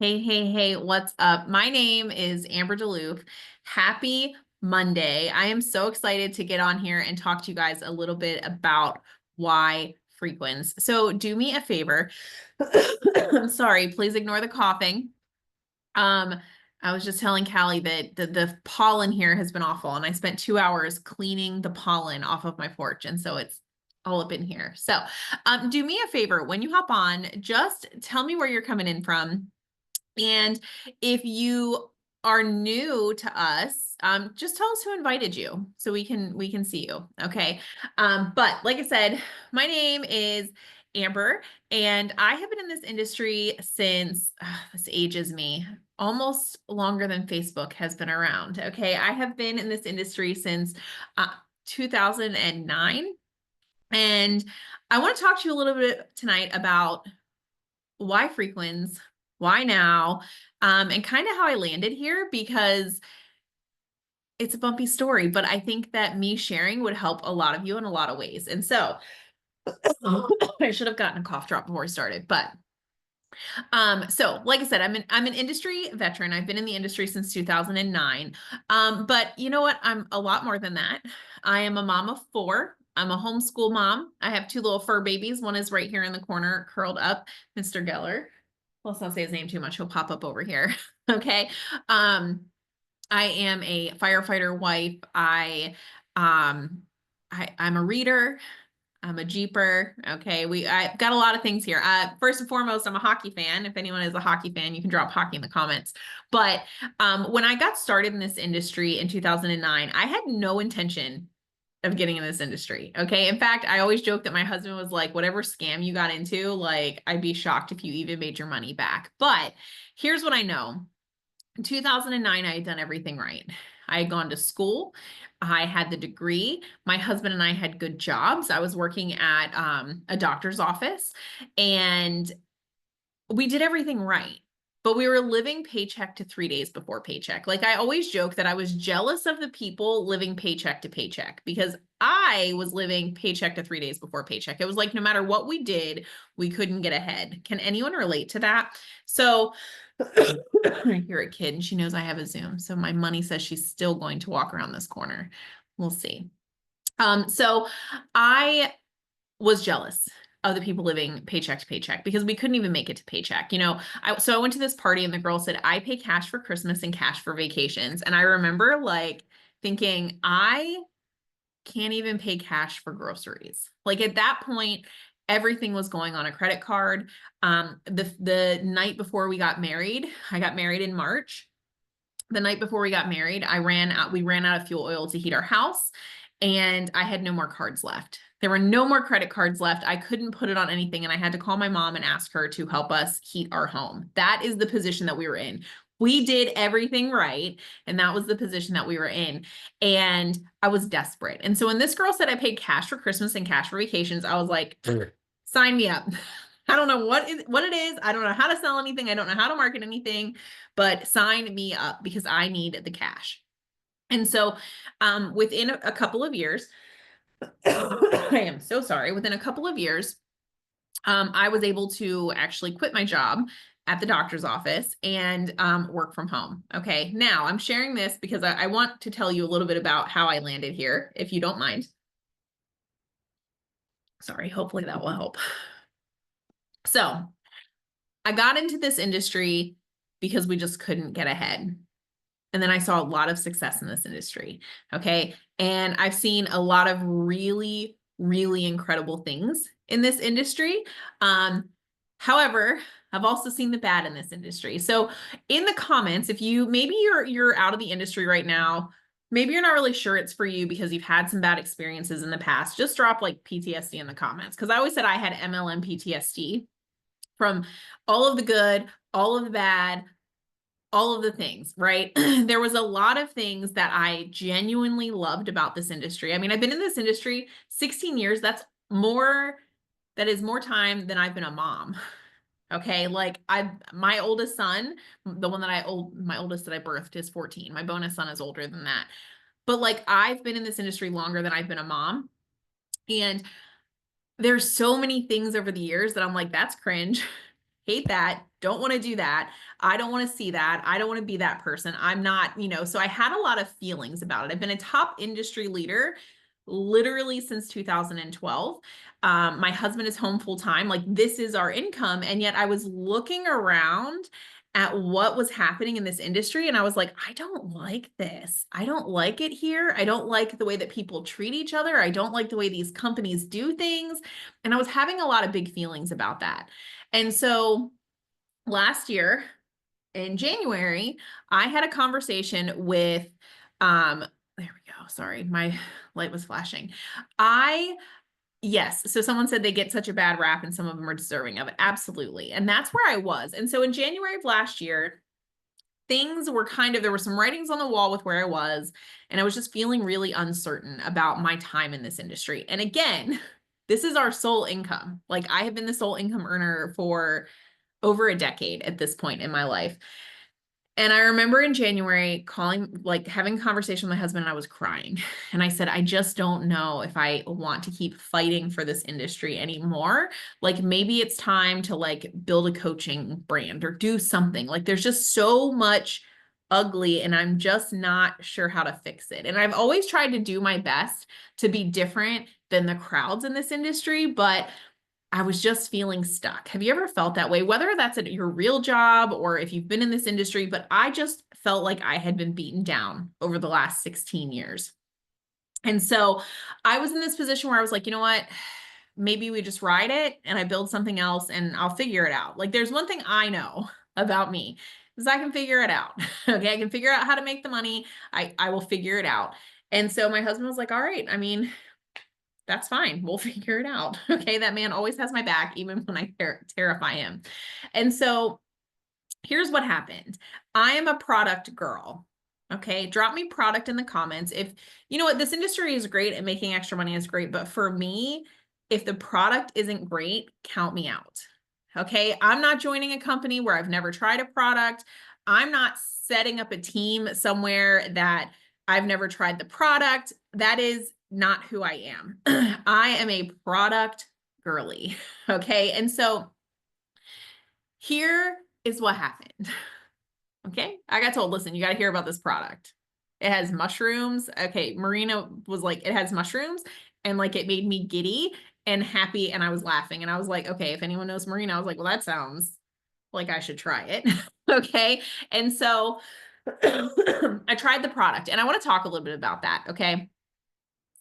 Hey, what's up? My name is Amber DeLoof. Happy Monday. I am so excited to get on here and talk to you guys a little bit about why Frequence. So do me a favor. I'm sorry, please ignore the coughing. Um, I was just telling Callie that the pollen here has been awful, and I spent 2 hours cleaning the pollen off of my porch, and so it's all up in here. So do me a favor, when you hop on, just tell me where you're coming in from. And if you are new to us, just tell us who invited you so we can see you. Okay. But like I said, my name is Amber, and I have been in this industry since this ages me, almost longer than Facebook has been around. Okay. I have been in this industry since 2009. And I want to talk to you a little bit tonight about why Frequenz, why now, and kind of how I landed here, because it's a bumpy story, but I think that me sharing would help a lot of you in a lot of ways. And so I should have gotten a cough drop before I started, but so like I said, I'm an industry veteran. I've been in the industry since 2009. But you know what? I'm a lot more than that. I am a mom of four. I'm a homeschool mom. I have two little fur babies. One is right here in the corner, curled up, Mr. Geller. Let's not say his name too much. He'll pop up over here. Okay. I am a firefighter wife. I'm a reader. I'm a Jeeper. Okay. I've got a lot of things here. First and foremost, I'm a hockey fan. If anyone is a hockey fan, you can drop hockey in the comments. But when I got started in this industry in 2009, I had no intention of getting in this industry. Okay. In fact, I always joke that my husband was like, whatever scam you got into, like, I'd be shocked if you even made your money back. But here's what I know. In 2009, I had done everything right. I had gone to school. I had the degree. My husband and I had good jobs. I was working at a doctor's office, and we did everything right. But we were living paycheck to 3 days before paycheck. Like, I always joke that I was jealous of the people living paycheck to paycheck, because I was living paycheck to 3 days before paycheck. It was like, no matter what we did, we couldn't get ahead. Can anyone relate to that? So I hear a kid and she knows I have a Zoom. So my money says she's still going to walk around this corner. We'll see. So I was jealous of the people living paycheck to paycheck, because we couldn't even make it to paycheck. So I went to this party and the girl said, I pay cash for Christmas and cash for vacations. And I remember like thinking, I can't even pay cash for groceries. Like, at that point, everything was going on a credit card. The night before we got married, I got married in March. The night before we got married, we ran out of fuel oil to heat our house, and I had no more cards left. There were no more credit cards left. I couldn't put it on anything, and I had to call my mom and ask her to help us heat our home. That is the position that we were in. We did everything right, and that was the position that we were in. And I was desperate. And so when this girl said I paid cash for Christmas and cash for vacations, I was like, sign me up. I don't know what it is. I don't know how to sell anything. I don't know how to market anything, but sign me up because I need the cash. And so within a couple of years, I am so sorry. Within a couple of years, I was able to actually quit my job at the doctor's office and work from home. Okay. Now I'm sharing this because I want to tell you a little bit about how I landed here, if you don't mind. Sorry. Hopefully that will help. So I got into this industry because we just couldn't get ahead. And then I saw a lot of success in this industry. Okay. And I've seen a lot of really, really incredible things in this industry. However, I've also seen the bad in this industry. So in the comments, if maybe you're out of the industry right now, maybe you're not really sure it's for you because you've had some bad experiences in the past, just drop like PTSD in the comments. Because I always said I had MLM PTSD from all of the good, all of the bad, all of the things, right? There was a lot of things that I genuinely loved about this industry. I mean, I've been in this industry 16 years. That is more time than I've been a mom. Okay. Like my oldest son, my oldest that I birthed is 14. My bonus son is older than that. But like, I've been in this industry longer than I've been a mom. And there's so many things over the years that I'm like, that's cringe. hate that. Don't want to do that. I don't want to see that. I don't want to be that person. I'm not, so I had a lot of feelings about it. I've been a top industry leader literally since 2012. My husband is home full time. Like, this is our income. And yet I was looking around at what was happening in this industry. And I was like, I don't like this. I don't like it here. I don't like the way that people treat each other. I don't like the way these companies do things. And I was having a lot of big feelings about that. And so last year in January, I had a conversation with, there we go. Sorry, my light was flashing. Yes. So someone said they get such a bad rap and some of them are deserving of it. Absolutely. And that's where I was. And so in January of last year, things were there were some writings on the wall with where I was, and I was just feeling really uncertain about my time in this industry. And again, this is our sole income. Like, I have been the sole income earner for over a decade at this point in my life. And I remember in January having a conversation with my husband, and I was crying. And I said, I just don't know if I want to keep fighting for this industry anymore. Like, maybe it's time to build a coaching brand or do something. Like, there's just so much ugly and I'm just not sure how to fix it. And I've always tried to do my best to be different than the crowds in this industry, but I was just feeling stuck. Have you ever felt that way? Whether that's at your real job or if you've been in this industry, but I just felt like I had been beaten down over the last 16 years. And so I was in this position where I was like, you know what? Maybe we just ride it and I build something else and I'll figure it out. Like, there's one thing I know about me is I can figure it out. Okay. I can figure out how to make the money. I will figure it out. And so my husband was like, all right, I mean, that's fine. We'll figure it out. Okay. That man always has my back, even when I terrify him. And so here's what happened. I am a product girl. Okay. Drop me product in the comments. If you know what, this industry is great and making extra money is great. But for me, if the product isn't great, count me out. Okay. I'm not joining a company where I've never tried a product. I'm not setting up a team somewhere that I've never tried the product. That is not who I am. I am a product girly. Okay. And so here is what happened. Okay. I got told, listen, you got to hear about this product. It has mushrooms. Okay. Marina was like, it has mushrooms. And it made me giddy and happy. And I was laughing. And I was like, okay, if anyone knows Marina, I was like, well, that sounds like I should try it. Okay. And so I tried the product and I want to talk a little bit about that. Okay.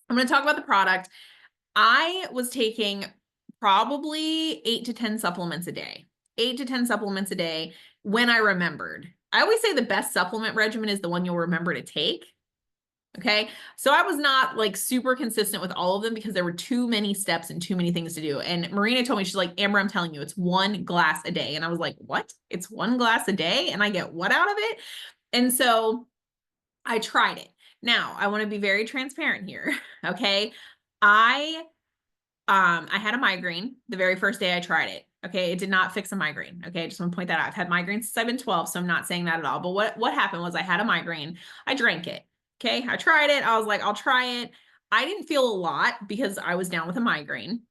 I'm going to talk about the product. I was taking probably 8 to 10 supplements a day, 8 to 10 supplements a day when I remembered. I always say the best supplement regimen is the one you'll remember to take. Okay. So I was not super consistent with all of them because there were too many steps and too many things to do. And Marina told me, she's like, Amber, I'm telling you, it's 1 glass a day. And I was like, what? It's 1 glass a day and I get what out of it? And so I tried it. Now, I want to be very transparent here. Okay. I had a migraine the very first day I tried it. Okay. It did not fix a migraine. Okay. I just want to point that out. I've had migraines since I've been 12, so I'm not saying that at all. But what happened was I had a migraine. I drank it. Okay. I tried it. I was like, I'll try it. I didn't feel a lot because I was down with a migraine,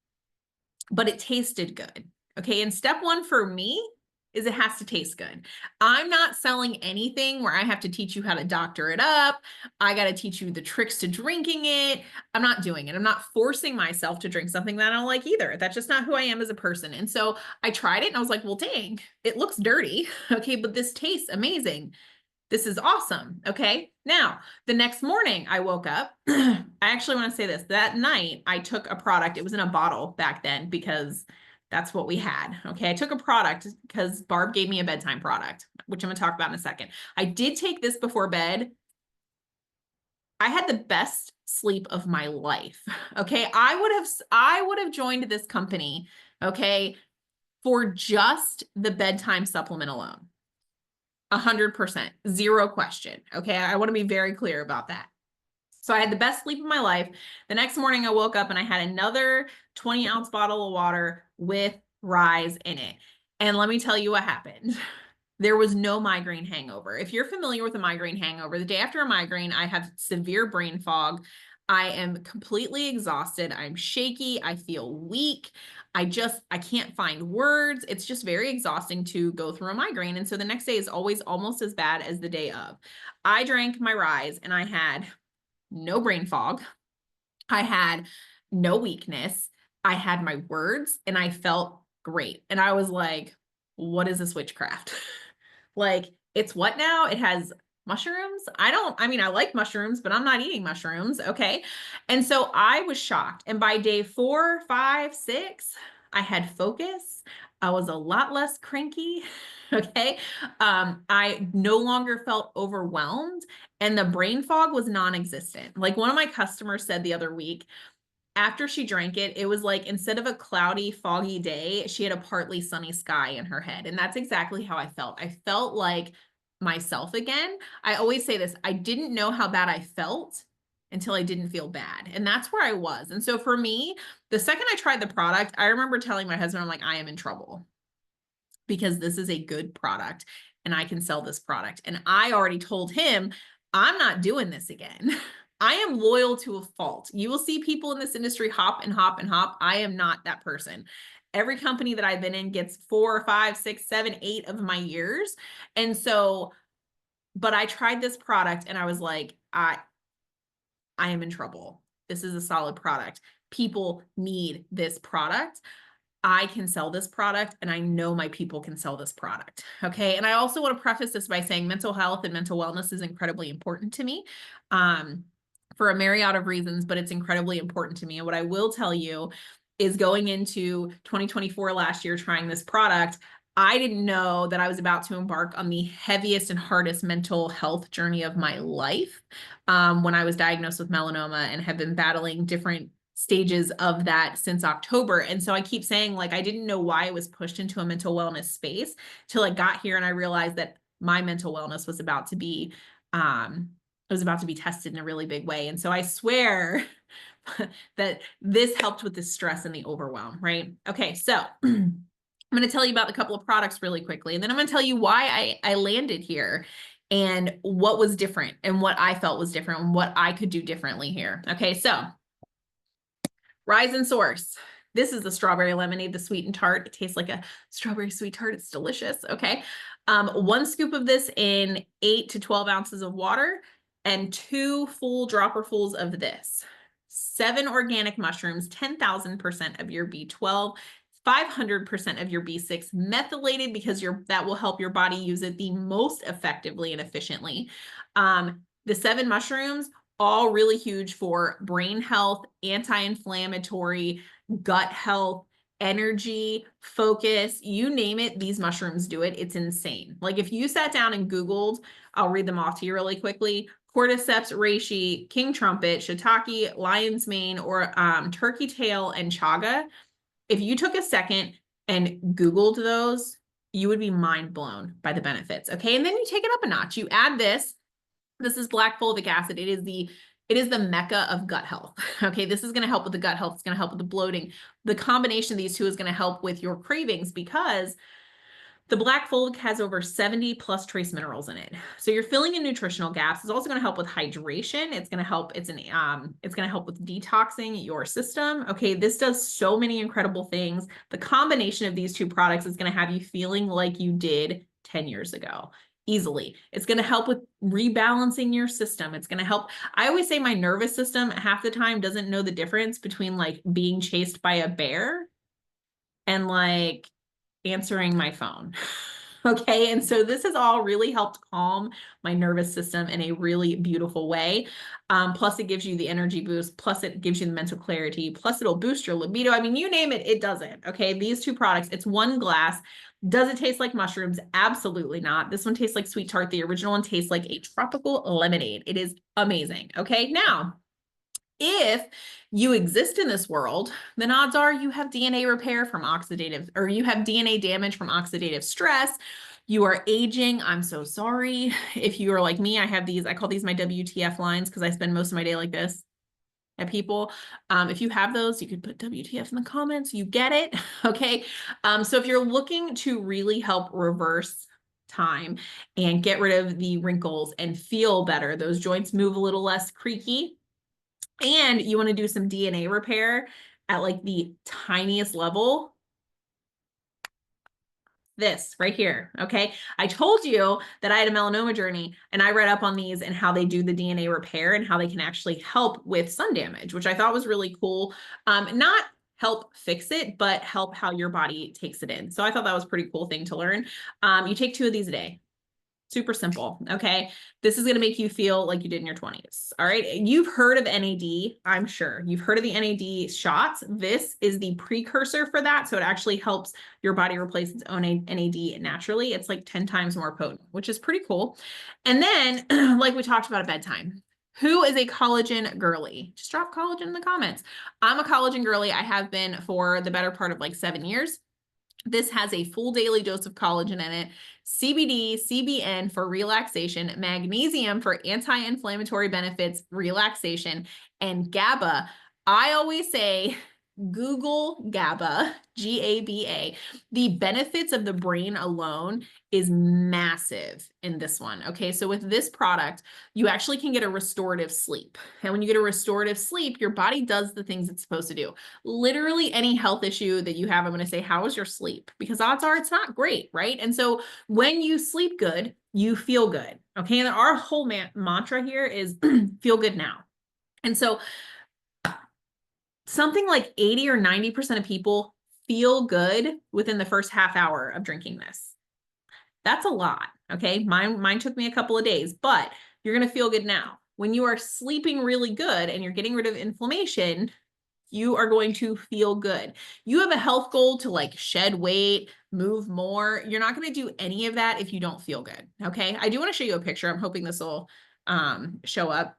but it tasted good. Okay. And step 1 for me is it has to taste good. I'm not selling anything where I have to teach you how to doctor it up. I got to teach you the tricks to drinking it. I'm not doing it. I'm not forcing myself to drink something that I don't like either. That's just not who I am as a person. And so I tried it and I was like, well, dang, it looks dirty. Okay. But this tastes amazing. This is awesome. Okay. Now, the next morning I woke up. I actually want to say this. That night I took a product. It was in a bottle back then because that's what we had. Okay. I took a product because Barb gave me a bedtime product, which I'm going to talk about in a second. I did take this before bed. I had the best sleep of my life. Okay. I would have joined this company. Okay. For just the bedtime supplement alone. 100%, zero question. Okay. I want to be very clear about that. So I had the best sleep of my life. The next morning I woke up and I had another 20-ounce bottle of water with Rise in it. And let me tell you what happened. There was no migraine hangover. If you're familiar with a migraine hangover, the day after a migraine, I have severe brain fog. I am completely exhausted. I'm shaky. I feel weak. I can't find words. It's just very exhausting to go through a migraine. And so the next day is always almost as bad as the day of. I drank my Rise and I had no brain fog. I had no weakness. I had my words and I felt great. And I was like, what is this witchcraft? Like, it's what now? It has mushrooms? I mean, I like mushrooms, but I'm not eating mushrooms. Okay. And so I was shocked. And by day 4, 5, 6, I had focus. I was a lot less cranky. Okay. I no longer felt overwhelmed and the brain fog was non-existent. Like one of my customers said the other week, after she drank it, it was like instead of a cloudy, foggy day, she had a partly sunny sky in her head. And that's exactly how I felt. I felt like myself again. I always say this, I didn't know how bad I felt until I didn't feel bad. And that's where I was. And so for me, the second I tried the product, I remember telling my husband, I'm like, I am in trouble because this is a good product and I can sell this product. And I already told him, I'm not doing this again. I am loyal to a fault. You will see people in this industry hop and hop and hop. I am not that person. Every company that I've been in gets 4, 5, 6, 7, 8 of my years. And so, but I tried this product and I was like, I am in trouble. This is a solid product. People need this product. I can sell this product and I know my people can sell this product. Okay. And I also want to preface this by saying mental health and mental wellness is incredibly important to me for a myriad of reasons, but it's incredibly important to me. And what I will tell you is going into 2024 last year, trying this product, I didn't know that I was about to embark on the heaviest and hardest mental health journey of my life when I was diagnosed with melanoma and have been battling different stages of that since October. And so I keep saying, like, I didn't know why I was pushed into a mental wellness space till I got here and I realized that my mental wellness was about to be tested in a really big way. And so I swear that this helped with the stress and the overwhelm, right? Okay, so I'm going to tell you about a couple of products really quickly, and then I'm going to tell you why I landed here and what was different and what I felt was different and what I could do differently here. Okay, so Rise and Source. This is the strawberry lemonade, the sweet and tart. It tastes like a strawberry sweet tart. It's delicious. Okay. 1 scoop of this in 8 to 12 ounces of water and 2 full dropperfuls of this. 7 organic mushrooms, 10,000% of your B12, 500% of your B6 methylated because that will help your body use it the most effectively and efficiently. The 7 mushrooms, all really huge for brain health, anti-inflammatory, gut health, energy, focus, you name it, these mushrooms do it. It's insane. Like if you sat down and Googled, I'll read them off to you really quickly, cordyceps, reishi, king trumpet, shiitake, lion's mane, or turkey tail and chaga. If you took a second and Googled those, you would be mind blown by the benefits. Okay. And then you take it up a notch. You add this. This is black fulvic acid. It is the mecca of gut health. Okay. This is going to help with the gut health. It's going to help with the bloating. The combination of these two is going to help with your cravings because the black fulvic has over 70 plus trace minerals in it. So you're filling in nutritional gaps. It's also going to help with hydration. It's going to help. It's going to help with detoxing your system. Okay. This does so many incredible things. The combination of these two products is going to have you feeling like you did 10 years ago. Easily. It's going to help with rebalancing your system. It's going to help. I always say my nervous system half the time doesn't know the difference between like being chased by a bear and like answering my phone. Okay. And so this has all really helped calm my nervous system in a really beautiful way. Plus it gives you the energy boost. Plus it gives you the mental clarity. Plus it'll boost your libido. I mean, you name it, it does it. Okay. These 2 products, it's 1 glass. Does it taste like mushrooms? Absolutely not. This one tastes like sweet tart. The original one tastes like a tropical lemonade. It is amazing. Okay. Now, if you exist in this world, then odds are you have DNA repair from oxidative, or you have DNA damage from oxidative stress. You are aging. I'm so sorry. If you are like me, I call these my WTF lines because I spend most of my day like this at people. If you have those, you could put WTF in the comments. You get it. Okay. So if you're looking to really help reverse time and get rid of the wrinkles and feel better, those joints move a little less creaky, and you want to do some DNA repair at like the tiniest level, this right here. Okay. I told you that I had a melanoma journey, and I read up on these and how they do the DNA repair and how they can actually help with sun damage, which I thought was really cool. Not help fix it, but help how your body takes it in. So I thought that was a pretty cool thing to learn. You take 2 of these a day. Super simple. Okay. This is going to make you feel like you did in your 20s. All right. You've heard of NAD. I'm sure you've heard of the NAD shots. This is the precursor for that. So it actually helps your body replace its own NAD naturally. It's like 10 times more potent, which is pretty cool. And then like we talked about at bedtime, who is a collagen girly? Just drop collagen in the comments. I'm a collagen girly. I have been for the better part of like 7 years. This has a full daily dose of collagen in it, CBD, CBN for relaxation, magnesium for anti-inflammatory benefits, relaxation, and GABA. I always say Google GABA, G-A-B-A. The benefits of the brain alone is massive in this one. Okay, so with this product, you actually can get a restorative sleep. And when you get a restorative sleep, your body does the things it's supposed to do. Literally any health issue that you have, I'm going to say, how is your sleep? Because odds are it's not great, right? And so when you sleep good, you feel good. Okay, and our whole mantra here is feel good now. And so something like 80 or 90% of people feel good within the first half hour of drinking this. That's a lot. Okay. Mine took me a couple of days, but you're going to feel good now. When you are sleeping really good and you're getting rid of inflammation, you are going to feel good. You have a health goal to like shed weight, move more. You're not going to do any of that if you don't feel good. Okay. I do want to show you a picture. I'm hoping this will show up.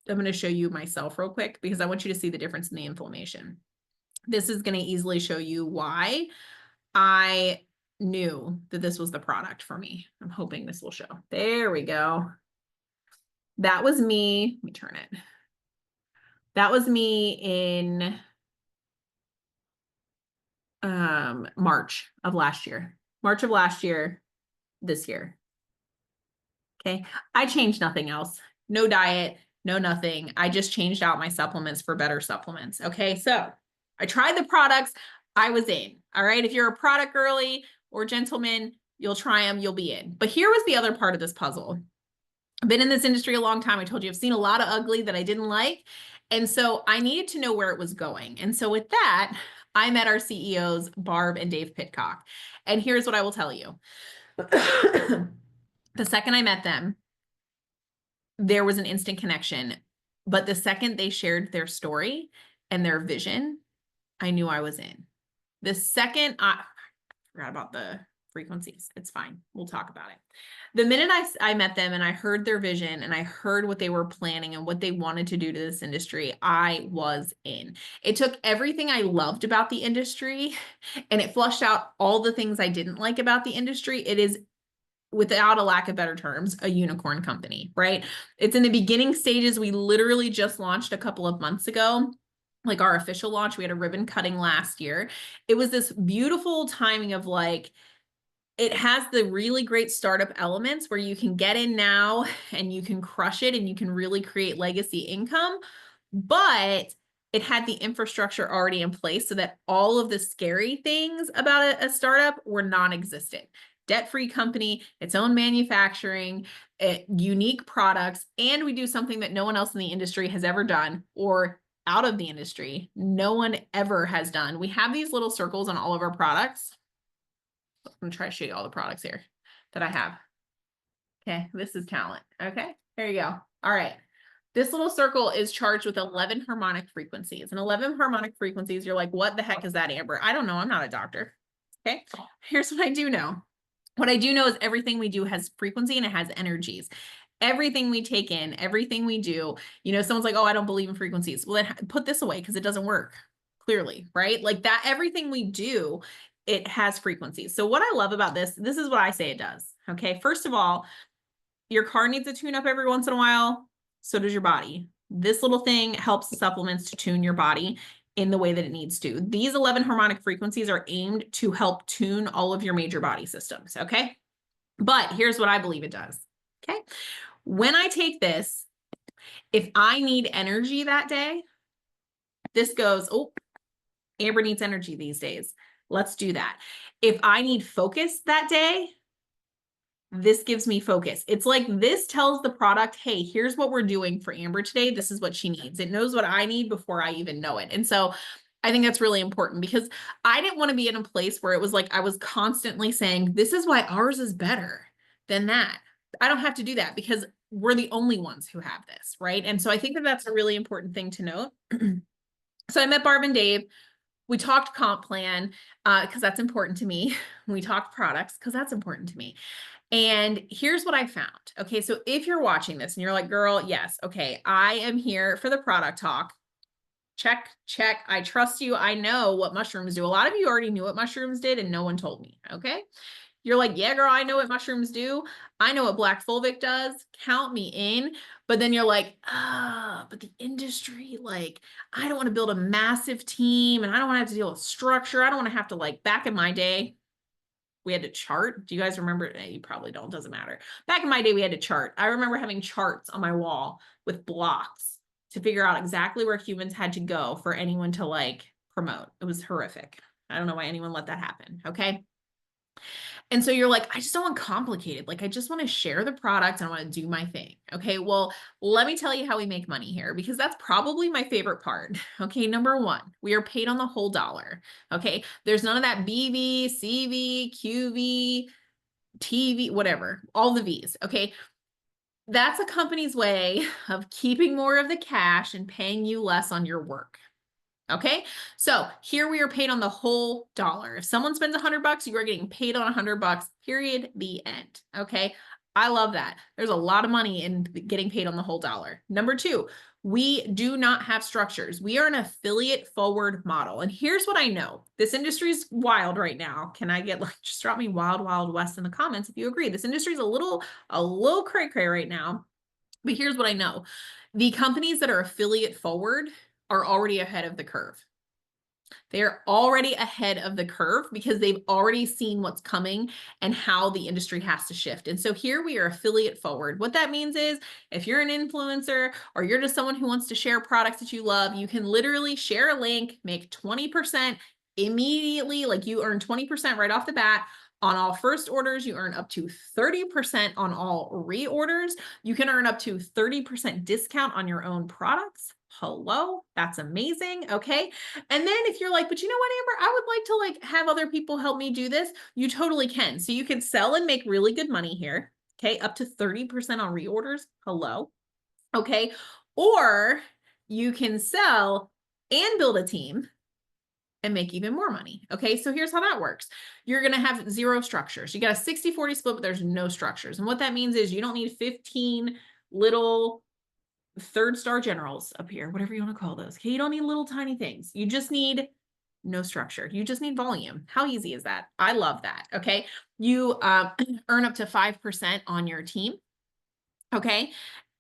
I'm going to show you myself real quick because I want you to see the difference in the inflammation. This is going to easily show you why I knew that this was the product for me. I'm hoping this will show. There we go. That was me. Let me turn it. That was me in March of last year. March of last year, this year. Okay. I changed nothing else. No diet, no nothing. I just changed out my supplements for better supplements. Okay. So I tried the products. I was in. All right. If you're a product girly or gentleman, you'll try them, you'll be in. But here was the other part of this puzzle. I've been in this industry a long time. I told you I've seen a lot of ugly that I didn't like. And so I needed to know where it was going. And so with that, I met our CEOs, Barb and Dave Pitcock. And here's what I will tell you. The second I met them, there was an instant connection. But the second they shared their story and their vision, I knew I was in. The second I forgot about the frequencies. It's fine. We'll talk about it. The minute I met them and I heard their vision and I heard what they were planning and what they wanted to do to this industry, I was in. It took everything I loved about the industry and it flushed out all the things I didn't like about the industry. It is, without a lack of better terms, a unicorn company, right? It's in the beginning stages. We literally just launched a couple of months ago. Like our official launch, we had a ribbon cutting last year. It was this beautiful timing of like, it has the really great startup elements where you can get in now and you can crush it and you can really create legacy income, but it had the infrastructure already in place so that all of the scary things about a startup were non-existent. Debt-free company, its own manufacturing, unique products, and we do something that no one else in the industry has ever done, or out of the industry, no one ever has done. We have these little circles on all of our products. I'm going to try to show you all the products here that I have. Okay, this is talent. Okay, there you go. All right. This little circle is charged with 11 harmonic frequencies. And 11 harmonic frequencies, you're like, what the heck is that, Amber? I don't know. I'm not a doctor. Okay, here's what I do know. What I do know is everything we do has frequency and it has energies. Everything we take in, everything we do, you know, someone's like, oh, I don't believe in frequencies. Well, then put this away because it doesn't work clearly, right? Like that, everything we do, it has frequencies. So what I love about this is what I say it does. Okay. First of all, your car needs a tune up every once in a while. So does your body. This little thing helps supplements to tune your body in the way that it needs to. These 11 harmonic frequencies are aimed to help tune all of your major body systems. Okay. But here's what I believe it does. Okay. When I take this, If I need energy that day, this goes, oh, Amber needs energy these days. Let's do that. If I need focus that day, this gives me focus. It's like this tells the product, hey, here's what we're doing for Amber today. This is what she needs. It knows what I need before I even know it. And so I think that's really important because I didn't want to be in a place where it was like I was constantly saying, this is why ours is better than that. I don't have to do that because we're the only ones who have this, right? And so I think that that's a really important thing to note. So I met Barb and Dave. We talked comp plan because that's important to me. We talked products because that's important to me. And here's what I found. Okay, so if you're watching this and you're like, girl, yes, okay, I am here for the product talk. Check, check. I trust you. I know what mushrooms do. A lot of you already knew what mushrooms did and no one told me. Okay. You're like, yeah, girl, I know what mushrooms do. I know what black fulvic does. Count me in. But then you're like, but the industry, like, I don't want to build a massive team and I don't want to have to deal with structure. I don't want to have to, like, back in my day, we had to chart. Do you guys remember? You probably don't, doesn't matter. Back in my day, we had to chart. I remember having charts on my wall with blocks to figure out exactly where humans had to go for anyone to like promote. It was horrific. I don't know why anyone let that happen. Okay. And so you're like, I just don't want complicated. Like, I just want to share the product and I want to do my thing. Okay. Well, let me tell you how we make money here because that's probably my favorite part. Okay. Number one, we are paid on the whole dollar. Okay. There's none of that BV, CV, QV, TV, whatever, all the V's. Okay. That's a company's way of keeping more of the cash and paying you less on your work. Okay, so here we are paid on the whole dollar. If someone spends $100, you are getting paid on $100, period, the end. Okay, I love that. There's a lot of money in getting paid on the whole dollar. Number two, we do not have structures. We are an affiliate forward model. And here's what I know. This industry is wild right now. Can I get like, just drop me wild, wild west in the comments if you agree. This industry is a little cray cray right now. But here's what I know. The companies that are affiliate forward are already ahead of the curve. They're already ahead of the curve because they've already seen what's coming and how the industry has to shift. And so here we are affiliate forward. What that means is if you're an influencer or you're just someone who wants to share products that you love, you can literally share a link, make 20% immediately, like you earn 20% right off the bat. On all first orders, you earn up to 30% on all reorders. You can earn up to 30% discount on your own products. Hello, that's amazing. Okay. And then if you're like, but you know what, Amber, I would like to like have other people help me do this. You totally can. So you can sell and make really good money here. Okay. Up to 30% on reorders. Hello. Okay. Or you can sell and build a team and make even more money. Okay, so here's how that works. You're going to have zero structures. You got a 60-40 split, but there's no structures. And what that means is you don't need 15 little third star generals up here, whatever you want to call those. Okay, you don't need little tiny things. You just need no structure. You just need volume. How easy is that? I love that. Okay, you earn up to 5% on your team. Okay,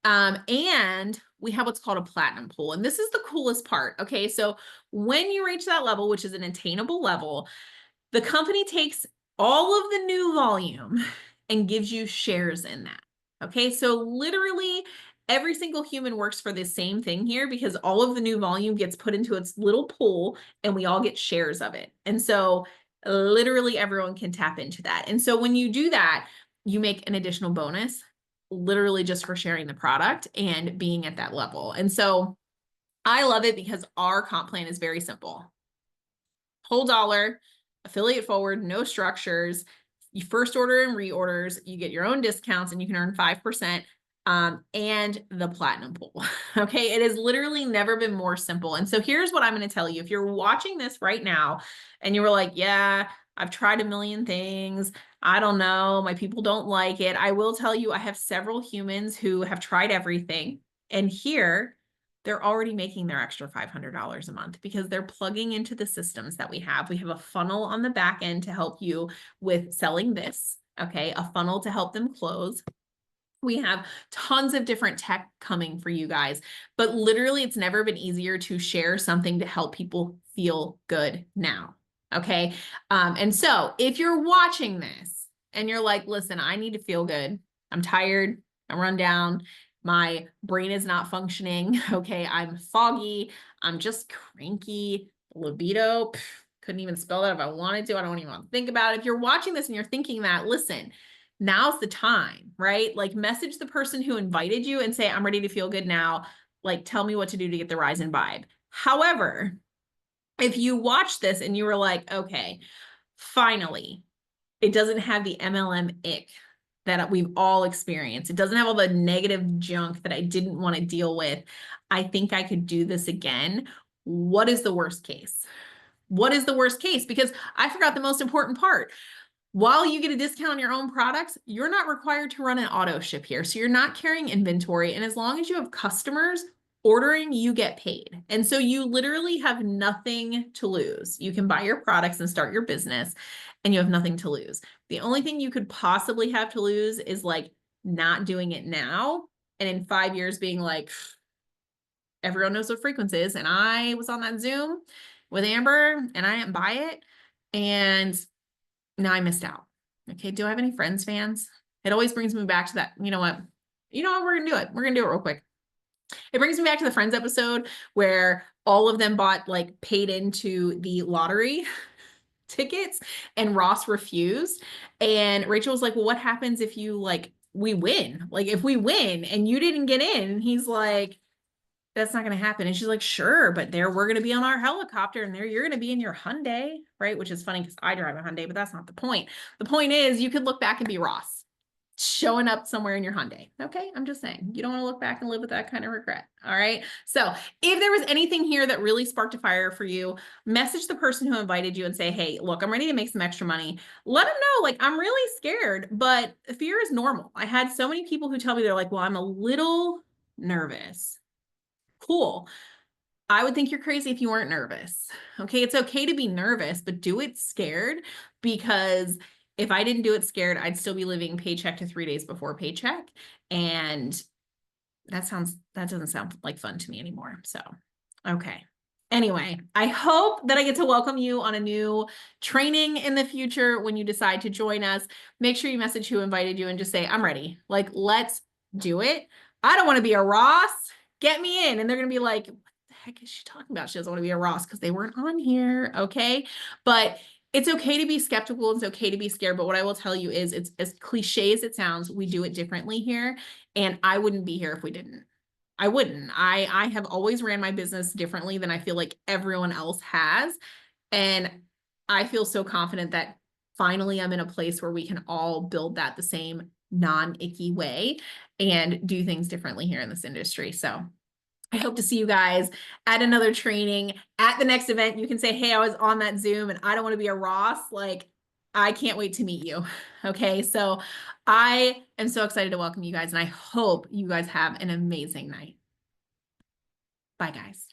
and we have what's called a platinum pool. And this is the coolest part. Okay. So when you reach that level, which is an attainable level, the company takes all of the new volume and gives you shares in that. Okay. So literally every single human works for the same thing here because all of the new volume gets put into its little pool and we all get shares of it. And so literally everyone can tap into that. And so when you do that, you make an additional bonus literally just for sharing the product and being at that level. And so I love it because our comp plan is very simple. Whole dollar, affiliate forward, no structures. You first order and reorders, you get your own discounts and you can earn 5%. And the platinum pool. Okay. It has literally never been more simple. And so here's what I'm going to tell you. If you're watching this right now and you were like, yeah, I've tried a million things. I don't know. My people don't like it. I will tell you, I have several humans who have tried everything. And here they're already making their extra $500 a month because they're plugging into the systems that we have. We have a funnel on the back end to help you with selling this. Okay. A funnel to help them close. We have tons of different tech coming for you guys, but literally it's never been easier to share something to help people feel good now. Okay. And so if you're watching this and you're like, listen, I need to feel good. I'm tired. I'm run down. My brain is not functioning. Okay. I'm foggy. I'm just cranky. Libido. Couldn't even spell that if I wanted to. I don't even want to think about it. If you're watching this and you're thinking that, listen, now's the time, right? Like message the person who invited you and say, I'm ready to feel good now. Like, tell me what to do to get the rise and vibe. However, if you watch this and you were like, okay, finally, it doesn't have the MLM ick that we've all experienced. It doesn't have all the negative junk that I didn't want to deal with. I think I could do this again. What is the worst case? What is the worst case? Because I forgot the most important part. While you get a discount on your own products, you're not required to run an auto ship here. So you're not carrying inventory. And as long as you have customers ordering, you get paid. And so you literally have nothing to lose. You can buy your products and start your business and you have nothing to lose. The only thing you could possibly have to lose is like not doing it now. And in 5 years being like, everyone knows what Frequence is. And I was on that Zoom with Amber and I didn't buy it. And now I missed out. Okay. Do I have any Friends fans? It always brings me back to that. You know what? We're going to do it. We're going to do it real quick. It brings me back to the Friends episode where all of them bought like paid into the lottery tickets and Ross refused. And Rachel was like, well, what happens if we win? Like if we win and you didn't get in, he's like, that's not going to happen. And she's like, sure, but we're going to be on our helicopter and you're going to be in your Hyundai, right? Which is funny because I drive a Hyundai, but that's not the point. The point is you could look back and be Ross showing up somewhere in your Hyundai. Okay. I'm just saying you don't want to look back and live with that kind of regret. All right. So if there was anything here that really sparked a fire for you, message the person who invited you and say, hey, look, I'm ready to make some extra money. Let them know, like, I'm really scared, but fear is normal. I had so many people who tell me they're like, well, I'm a little nervous. Cool. I would think you're crazy if you weren't nervous. Okay. It's okay to be nervous, but do it scared, because if I didn't do it scared, I'd still be living paycheck to 3 days before paycheck. And that doesn't sound like fun to me anymore. So, okay. Anyway, I hope that I get to welcome you on a new training in the future when you decide to join us. Make sure you message who invited you and just say, I'm ready. Like, let's do it. I don't want to be a Ross. Get me in. And they're going to be like, what the heck is she talking about? She doesn't want to be a Ross because they weren't on here. Okay. But it's okay to be skeptical. It's okay to be scared. But what I will tell you is, it's as cliche as it sounds, we do it differently here. And I wouldn't be here if we didn't. I wouldn't. I have always ran my business differently than I feel like everyone else has. And I feel so confident that finally I'm in a place where we can all build that the same non-icky way and do things differently here in this industry. So I hope to see you guys at another training, at the next event. You can say, hey, I was on that Zoom and I don't want to be a Ross. Like, I can't wait to meet you. Okay. So I am so excited to welcome you guys, and I hope you guys have an amazing night. Bye, guys.